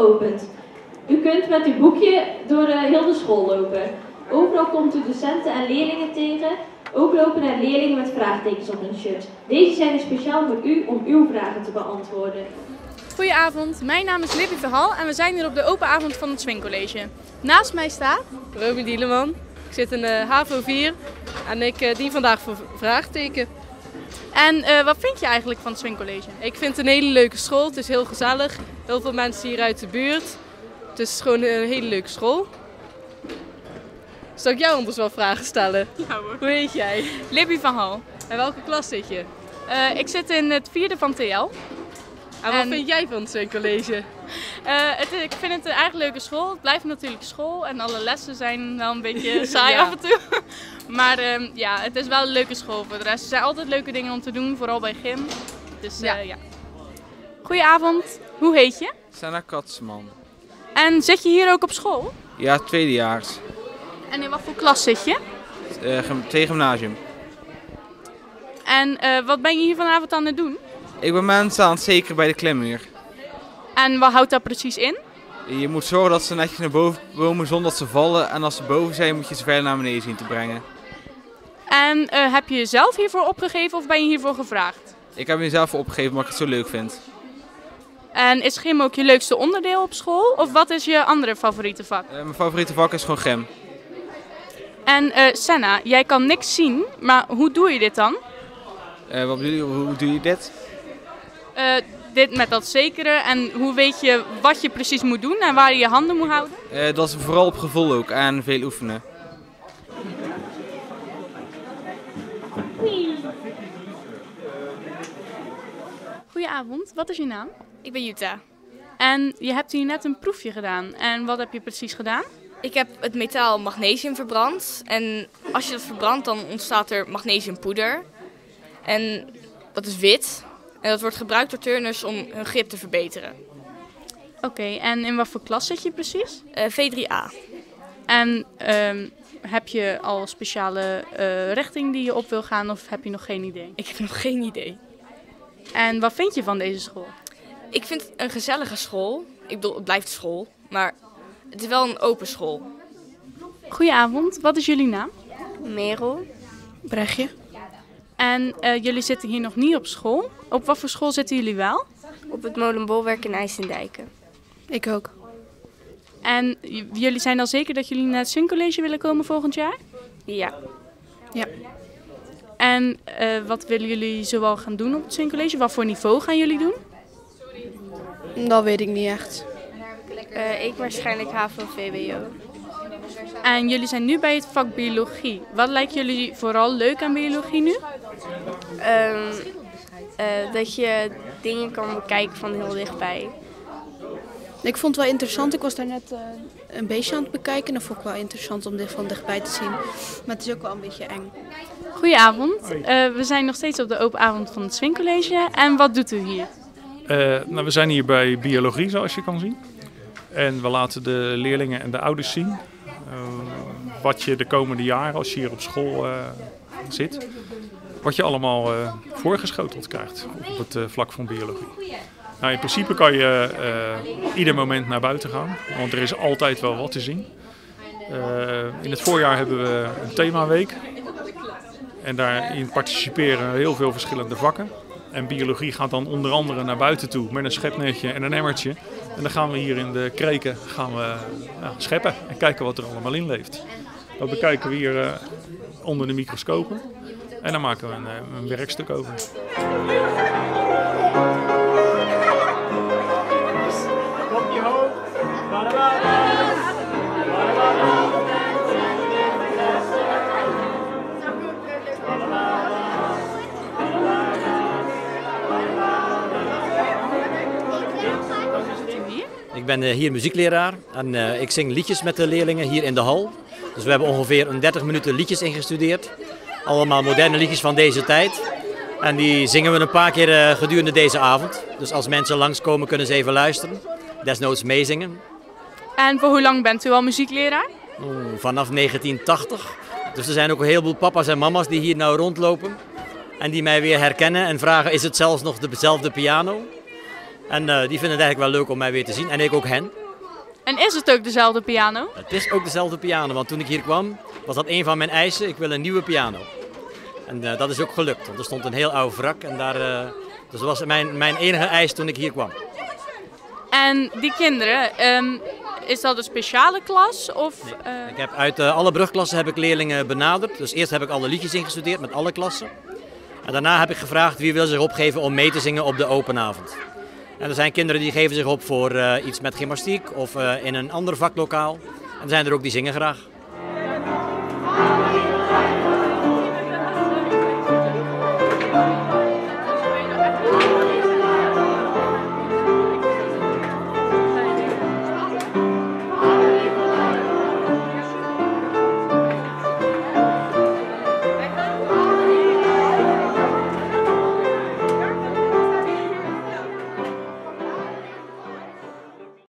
geopend. U kunt met uw boekje door heel de school lopen. Overal komt u docenten en leerlingen tegen. Ook lopen er leerlingen met vraagtekens op hun shirt. Deze zijn er speciaal voor u om uw vragen te beantwoorden. Goedenavond, mijn naam is Lippie Verhal en we zijn hier op de open avond van het Swing College. Naast mij staat Romy Dieleman. Ik zit in HAVO 4 en ik dien vandaag voor vraagteken. En wat vind je eigenlijk van het Swing College? Ik vind het een hele leuke school, het is heel gezellig. Heel veel mensen hier uit de buurt. Het is gewoon een hele leuke school. Zal ik jou anders wel vragen stellen? Ja hoor. Hoe heet jij? Lippie Verhal. En welke klas zit je? Ik zit in het 4e van TL. En wat vind jij van het Swing College? Ik vind het een erg leuke school. Het blijft natuurlijk school en alle lessen zijn wel een beetje saai Ja. af en toe. Maar ja, het is wel een leuke school voor de rest. Er zijn altijd leuke dingen om te doen, vooral bij gym. Dus ja. Goedenavond, hoe heet je? Senna Katsman. En zit je hier ook op school? Ja, tweedejaars. En in wat voor klas zit je? Twee gymnasium. En wat ben je hier vanavond aan het doen? Ik ben mensen aan het zekeren bij de klimmuur. En wat houdt dat precies in? Je moet zorgen dat ze netjes naar boven komen zonder dat ze vallen. En als ze boven zijn moet je ze verder naar beneden zien te brengen. En heb je jezelf hiervoor opgegeven of ben je hiervoor gevraagd? Ik heb mezelf voor opgegeven omdat ik het zo leuk vind. En is gym ook je leukste onderdeel op school? Of wat is je andere favoriete vak? Mijn favoriete vak is gewoon gym. En Senna, jij kan niks zien, maar hoe doe je dit dan? Wat bedoel je? Hoe doe je dit? Dit met dat zekeren en hoe weet je wat je precies moet doen en waar je je handen moet houden? Dat is vooral op gevoel ook en veel oefenen. Goedenavond, wat is je naam? Ik ben Jutta. En je hebt hier net een proefje gedaan. En wat heb je precies gedaan? Ik heb het metaal magnesium verbrand. En als je dat verbrandt, dan ontstaat er magnesiumpoeder. En dat is wit. En dat wordt gebruikt door turners om hun grip te verbeteren. Oké, en in wat voor klas zit je precies? V3A. En heb je al een speciale richting die je op wil gaan of heb je nog geen idee? Ik heb nog geen idee. En wat vind je van deze school? Ik vind het een gezellige school. Ik bedoel, het blijft school. Maar het is wel een open school. Goedenavond, wat is jullie naam? Merel. Brechtje. En jullie zitten hier nog niet op school. Op wat voor school zitten jullie wel? Op het Molenbolwerk in IJsendijken. Ik ook. En jullie zijn al zeker dat jullie naar het Swing College willen komen volgend jaar? Ja. Ja. En wat willen jullie zoal gaan doen op het Swing College? Wat voor niveau gaan jullie doen? Dat weet ik niet echt. Ik waarschijnlijk HAVO-VWO. En jullie zijn nu bij het vak biologie. Wat lijkt jullie vooral leuk aan biologie nu? Dat je dingen kan bekijken van heel dichtbij. Ik vond het wel interessant. Ik was daar net een beestje aan het bekijken. Dat vond ik wel interessant om dit van dichtbij te zien. Maar het is ook wel een beetje eng. Goedenavond. We zijn nog steeds op de open avond van het Swing College. En wat doet u hier? Nou, we zijn hier bij biologie, zoals je kan zien. En we laten de leerlingen en de ouders zien wat je de komende jaren, als je hier op school zit, wat je allemaal voorgeschoteld krijgt op het vlak van biologie. Nou, in principe kan je ieder moment naar buiten gaan, want er is altijd wel wat te zien. In het voorjaar hebben we een themaweek en daarin participeren heel veel verschillende vakken. En biologie gaat dan onder andere naar buiten toe met een schepnetje en een emmertje. En dan gaan we hier in de kreken scheppen en kijken wat er allemaal in leeft. Dat bekijken we hier onder de microscopen en dan maken we een werkstuk over. Kopje hoog. Ik ben hier muziekleraar en ik zing liedjes met de leerlingen hier in de hal. Dus we hebben ongeveer een 30 minuten liedjes ingestudeerd. Allemaal moderne liedjes van deze tijd. En die zingen we een paar keer gedurende deze avond. Dus als mensen langskomen kunnen ze even luisteren. Desnoods meezingen. En voor hoe lang bent u al muziekleraar? Vanaf 1980. Dus er zijn ook een heleboel papa's en mama's die hier nou rondlopen. En die mij weer herkennen en vragen, is het zelfs nog dezelfde piano? En die vinden het eigenlijk wel leuk om mij weer te zien en ik ook hen. En is het ook dezelfde piano? Het is ook dezelfde piano, want toen ik hier kwam was dat een van mijn eisen. Ik wil een nieuwe piano. En dat is ook gelukt, want er stond een heel oude wrak. En dus dat was mijn enige eis toen ik hier kwam. En die kinderen, is dat een speciale klas? Of, Nee. Ik heb uit alle brugklassen heb ik leerlingen benaderd. Dus eerst heb ik alle liedjes ingestudeerd met alle klassen. En daarna heb ik gevraagd wie wil zich opgeven om mee te zingen op de openavond. En er zijn kinderen die geven zich op voor iets met gymnastiek of in een ander vaklokaal. En er zijn er ook die zingen graag.